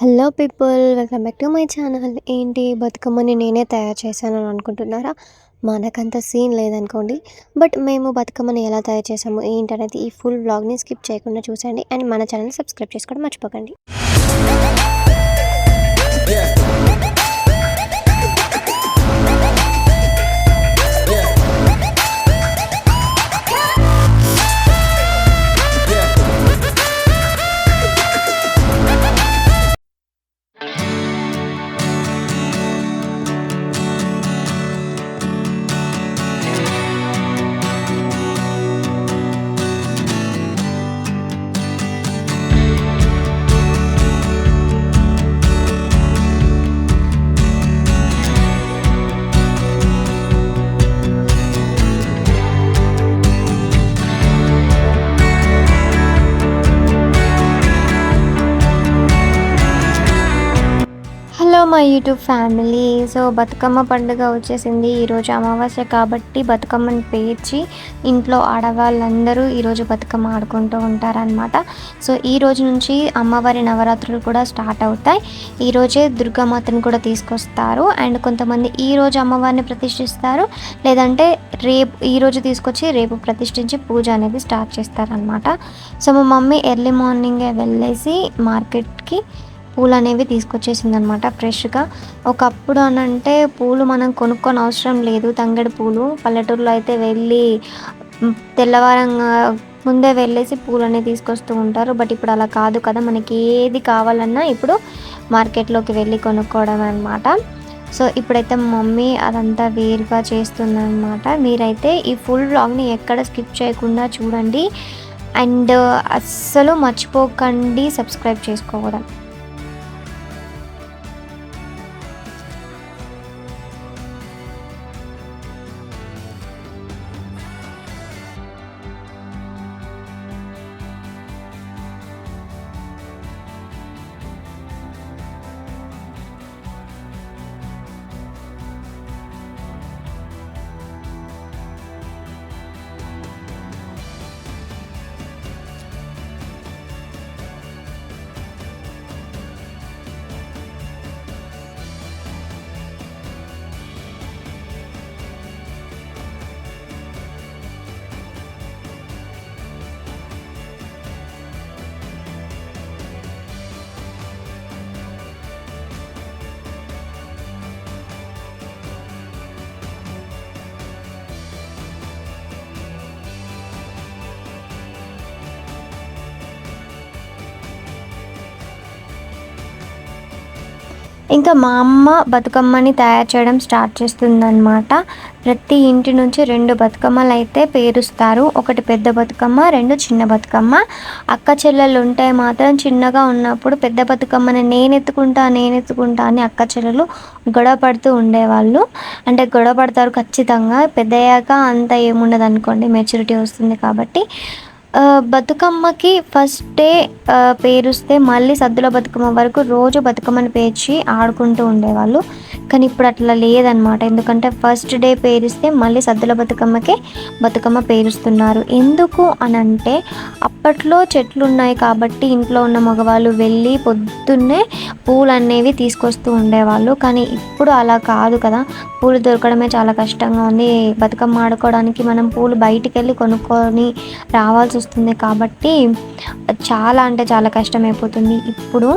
Hello people, welcome back to my channel. ఏంటి బతుకమ్మని నేనే తయారు చేశానని అనుకుంటున్నారా? మనకంత సీన్ లేదనుకోండి. బట్ మేము బతుకమ్మని ఎలా తయారు చేసాము ఏంటనేది ఈ ఫుల్ వ్లాగ్ని స్కిప్ చేయకుండా చూసండి. అండ్ మన ఛానల్ని సబ్స్క్రైబ్ చేసుకోవడం మర్చిపోకండి. Hello my YouTube family. So Bathukamma పండుగ వచ్చేసింది. ఈరోజు అమావాస్య కాబట్టి బతుకమ్మని పేర్చి ఇంట్లో ఆడవాళ్ళందరూ ఈరోజు బతుకమ్మ ఆడుకుంటూ ఉంటారనమాట. సో ఈ రోజు నుంచి అమ్మవారి నవరాత్రులు కూడా స్టార్ట్ అవుతాయి. ఈరోజే దుర్గామాతను కూడా తీసుకొస్తారు. అండ్ కొంతమంది ఈరోజు అమ్మవారిని ప్రతిష్ఠిస్తారు, లేదంటే రేపు ఈరోజు తీసుకొచ్చి రేపు ప్రతిష్ఠించి పూజ అనేది స్టార్ట్ చేస్తారనమాట. సో మా మమ్మీ ఎర్లీ మార్నింగే వెళ్ళేసి మార్కెట్కి పూలు అనేవి తీసుకొచ్చేసింది అనమాట ఫ్రెష్గా. ఒకప్పుడు అనంటే పూలు మనం కొనుక్కొని అవసరం లేదు. తంగడి పూలు పల్లెటూరులో అయితే వెళ్ళి తెల్లవారంగా ముందే వెళ్ళేసి పూలు అనేవి తీసుకొస్తూ ఉంటారు. బట్ ఇప్పుడు అలా కాదు కదా, మనకి ఏది కావాలన్నా ఇప్పుడు మార్కెట్లోకి వెళ్ళి కొనుక్కోవడం అనమాట. సో ఇప్పుడైతే మా మమ్మీ అదంతా వేరుగా చేస్తుందన్నమాట. మీరైతే ఈ ఫుల్ వ్లాగ్ని ఎక్కడ స్కిప్ చేయకుండా చూడండి. అండ్ అస్సలు మర్చిపోకండి సబ్స్క్రైబ్ చేసుకోవడం. ఇంకా మా అమ్మ బతుకమ్మని తయారు చేయడం స్టార్ట్ చేస్తుందన్నమాట. ప్రతి ఇంటి నుంచి 2 బతుకమ్మలు అయితే పేరుస్తారు. ఒకటి పెద్ద బతుకమ్మ, 2 చిన్న బతుకమ్మ. అక్క చెల్లెలు ఉంటే మాత్రం చిన్నగా ఉన్నప్పుడు పెద్ద బతుకమ్మని నేనెత్తుకుంటా అని అక్క చెల్లెలు గొడవ పడుతూ ఉండేవాళ్ళు. అంటే గొడవ పడతారు ఖచ్చితంగా. పెద్దయ్యాక అంత ఏముండదు అనుకోండి, మెచ్యూరిటీ వస్తుంది కాబట్టి. బతుకమ్మకి ఫస్ట్ డే పేరుస్తే మళ్ళీ సద్దుల బతుకమ్మ వరకు రోజు బతుకమ్మని పేర్చి ఆడుకుంటూ ఉండేవాళ్ళు. కానీ ఇప్పుడు అట్లా లేదనమాట. ఎందుకంటే ఫస్ట్ డే పేరిస్తే మళ్ళీ సద్దుల బతుకమ్మకే బతుకమ్మ పేరుస్తున్నారు. ఎందుకు అనంటే అప్పట్లో చెట్లు ఉన్నాయి కాబట్టి ఇంట్లో ఉన్న మగవాళ్ళు వెళ్ళి పొద్దున్నే పూలు అనేవి తీసుకొస్తూ ఉండేవాళ్ళు. కానీ ఇప్పుడు అలా కాదు కదా, పూలు దొరకడమే చాలా కష్టంగా ఉంది. బతుకమ్మ ఆడుకోవడానికి మనం పూలు బయటికి వెళ్ళి కొనుక్కొని రావాల్సి వస్తుంది కాబట్టి చాలా అంటే చాలా కష్టమైపోతుంది ఇప్పుడు.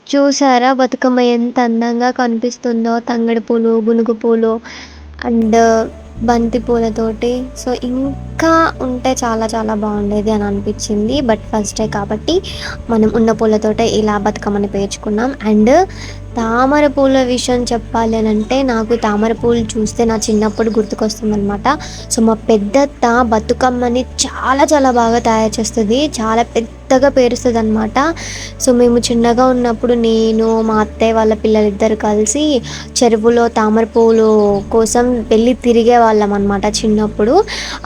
చూసారా బతుకమ్మ ఎంత అందంగా కనిపిస్తుందో తంగడి పూలు, గునుగు పూలు అండ్ బంతి పూలతోటి. సో, ఇంకా ఉంటే చాలా చాలా బాగుండేది అని అనిపించింది. బట్ ఫస్ట్ డే కాబట్టి మనం ఉన్న పూలతోటే ఇలా బతుకమ్మని పేర్చుకున్నాం. అండ్ తామర పూల విషయం చెప్పాలి అని అంటే నాకు తామర పూలు చూస్తే నా చిన్నప్పుడు గుర్తుకొస్తుందనమాట. సో, మా పెద్దత్త బతుకమ్మని చాలా చాలా బాగా తయారు చేస్తుంది. చాలా పెద్దగా పేరుస్తుంది అనమాట. సో, మేము చిన్నగా ఉన్నప్పుడు నేను మా అత్తయ్య వాళ్ళ పిల్లలిద్దరు కలిసి చెరువులో తామర పూలు కోసం వెళ్ళి తిరిగే వాళ్ళం అనమాట చిన్నప్పుడు.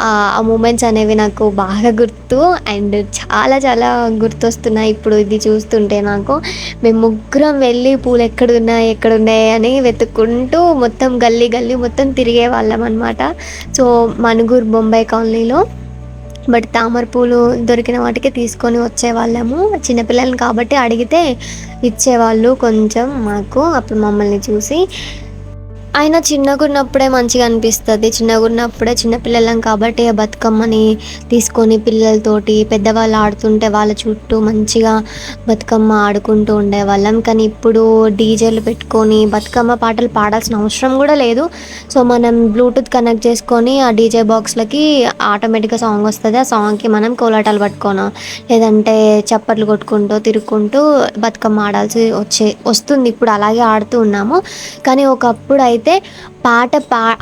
ఆ మూమెంట్స్ అనేవి నాకు బాగా గుర్తు. అండ్ చాలా చాలా గుర్తొస్తున్నాయి ఇప్పుడు ఇది చూస్తుంటే నాకు. మేము ముగ్గురం వెళ్ళి పూలు ఎక్కడున్నాయి ఎక్కడున్నాయి అని వెతుక్కుంటూ మొత్తం గల్లీ గల్లీ మొత్తం తిరిగే వాళ్ళం అనమాట. సో, మణుగూరు బొంబాయి కాలనీలో. బట్ తామర పూలు దొరికిన వాటికి తీసుకొని వచ్చేవాళ్ళము. చిన్నపిల్లలని కాబట్టి అడిగితే ఇచ్చేవాళ్ళు కొంచెం మాకు అప్పుడు మమ్మల్ని చూసి. అయినా చిన్నగున్నప్పుడే మంచిగా అనిపిస్తది. చిన్నగున్నప్పుడే చిన్నపిల్లలం కాబట్టి ఆ బతుకమ్మని తీసుకొని పిల్లలతోటి పెద్దవాళ్ళు ఆడుతుంటే వాళ్ళ చుట్టూ మంచిగా బతుకమ్మ ఆడుకుంటూ ఉండేవాళ్ళం. కానీ ఇప్పుడు డీజేలు పెట్టుకొని బతుకమ్మ పాటలు పాడాల్సిన అవసరం కూడా లేదు. సో, మనం బ్లూటూత్ కనెక్ట్ చేసుకొని ఆ డీజే బాక్స్‌లకి ఆటోమేటిక్‌గా సాంగ్ వస్తది. ఆ సాంగ్‌కి మనం కోలాటాలు పట్టుకోనో లేదంటే చప్పట్లు కొట్టుకుంటూ తిరుక్కుంటూ బతుకమ్మ ఆడాల్సి వస్తుంది. ఇప్పుడు అలాగే ఆడుతూ ఉన్నాము. కానీ ఒకప్పుడైతే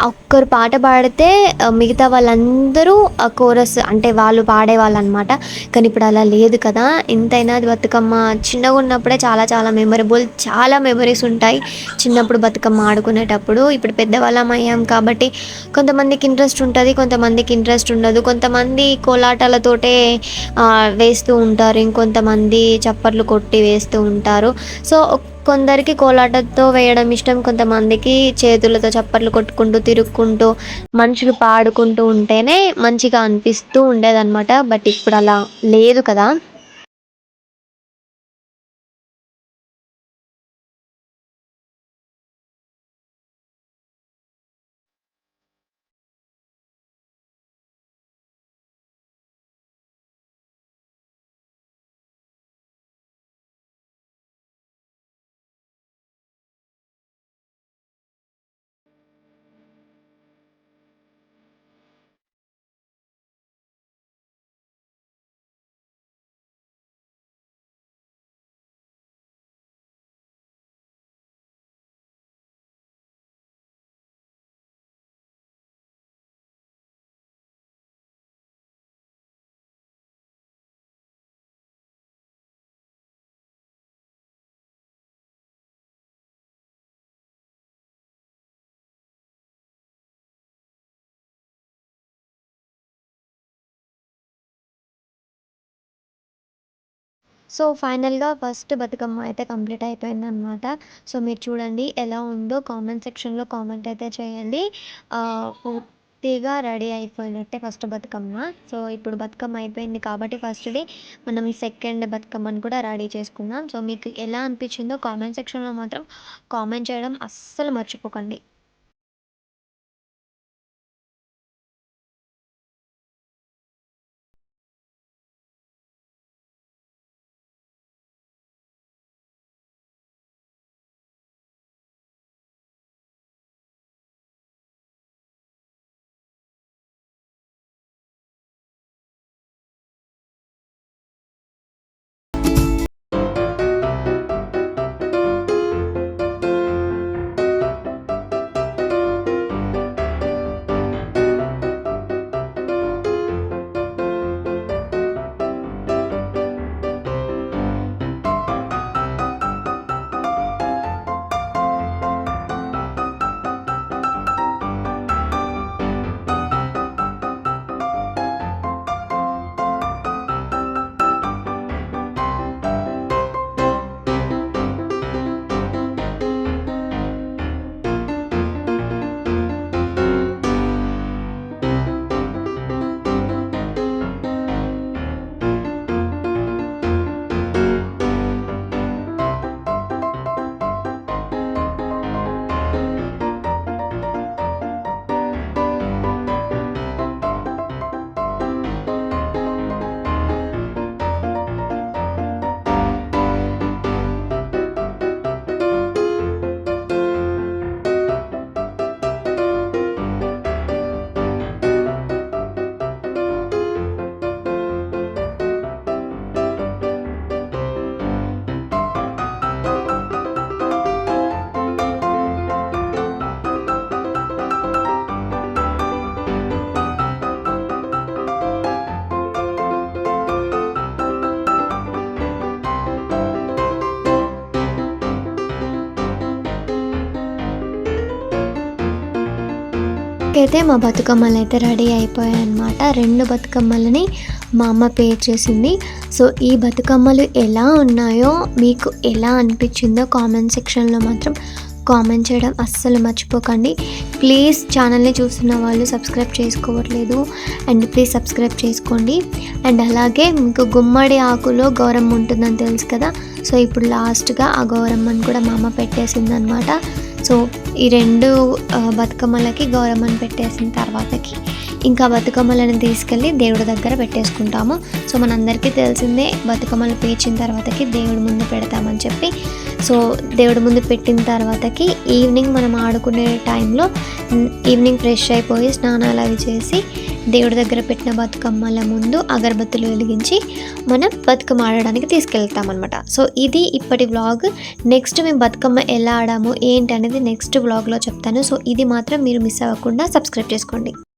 ఒక్కరు పాట పాడితే మిగతా వాళ్ళందరూ కోరస్ అంటే వాళ్ళు పాడేవాళ్ళనమాట. కానీ ఇప్పుడు అలా లేదు కదా! ఎంతైనా అది బతుకమ్మ చిన్నగున్నప్పుడే చాలా చాలా చాలా మెమరీస్ ఉంటాయి. చిన్నప్పుడు బతుకమ్మ ఆడుకునేటప్పుడు. ఇప్పుడు పెద్దవాళ్ళం అయ్యాం కాబట్టి కొంతమందికి ఇంట్రెస్ట్ ఉంటది. కొంతమందికి ఇంట్రెస్ట్ ఉండదు. కొంతమంది కోలాటాలతోటే వేస్తూ ఉంటారు. ఇంకొంతమంది చప్పట్లు కొట్టి వేస్తూ ఉంటారు. సో, కొందరికి కోలాటంతో వేయడం ఇష్టం. కొంతమందికి చేతులతో చప్పట్లు కొట్టుకుంటూ, తిరుక్కుంటూ, మనుషులు పాడుకుంటూ ఉంటేనే మంచిగా అనిపిస్తూ ఉండేదనమాట. బట్ ఇప్పుడు అలా లేదు కదా! సో, ఫైనల్‌గా ఫస్ట్ బతుకమ్మ అయితే కంప్లీట్ అయిపోయిందనమాట. సో, మీరు చూడండి ఎలా ఉందో కామెంట్ సెక్షన్‌లో కామెంట్ అయితే చేయండి. పూర్తిగా రెడీ అయిపోయినట్టే ఫస్ట్ బతుకమ్మ. సో, ఇప్పుడు బతుకమ్మ అయిపోయింది కాబట్టి ఫస్ట్‌ది మనం సెకండ్ బతుకమ్మని కూడా రెడీ చేసుకుందాం. సో, మీకు ఎలా అనిపించిందో కామెంట్ సెక్షన్‌లో మాత్రం కామెంట్ చేయడం అస్సలు మర్చిపోకండి. అయితే మా బతుకమ్మలు అయితే రెడీ అయిపోయాయి అన్నమాట. 2 బతుకమ్మలని మా అమ్మ పేర్చేసింది. సో ఈ బతుకమ్మలు ఎలా ఉన్నాయో, మీకు ఎలా అనిపించిందో కామెంట్ సెక్షన్లో మాత్రం కామెంట్ చేయడం అస్సలు మర్చిపోకండి. ప్లీజ్ ఛానల్ని చూస్తున్న వాళ్ళు సబ్స్క్రైబ్ చేసుకోవట్లేదు అండ్ ప్లీజ్ సబ్స్క్రైబ్ చేసుకోండి. అండ్ అలాగే మీకు గుమ్మడి ఆకులో గౌరమ్మ ఉంటుందని తెలుసు కదా. సో ఇప్పుడు లాస్ట్గా ఆ గౌరమ్మని కూడా మా అమ్మ పెట్టేసిందనమాట. సో ఈ 2 బతుకమ్మలకి గౌరమ్మని పెట్టేసిన తర్వాతకి ఇంకా బతుకమ్మలను తీసుకెళ్ళి దేవుడి దగ్గర పెట్టేసుకుంటాము. సో మనందరికీ తెలిసిందే, బతుకమ్మలు పేర్చిన తర్వాతకి దేవుడి ముందు పెడతామని చెప్పి. సో దేవుడి ముందు పెట్టిన తర్వాతకి ఈవినింగ్ మనం ఆడుకునే టైంలో ఈవినింగ్ ఫ్రెష్ అయిపోయి స్నానాలు అవి చేసి దేవుడి దగ్గర పెట్టిన బతుకమ్మల ముందు అగరబత్తులు వెలిగించి మనం బతుకమ్మ ఆడడానికి తీసుకెళ్తామన్నమాట. సో ఇది ఇప్పటి వ్లాగ్. నెక్స్ట్ మేము బతుకమ్మ ఎలా ఆడాము ఏంటి అనేది నెక్స్ట్ వ్లాగ్లో చెప్తాను. సో ఇది మాత్రం మీరు మిస్ అవ్వకుండా సబ్స్క్రైబ్ చేసుకోండి.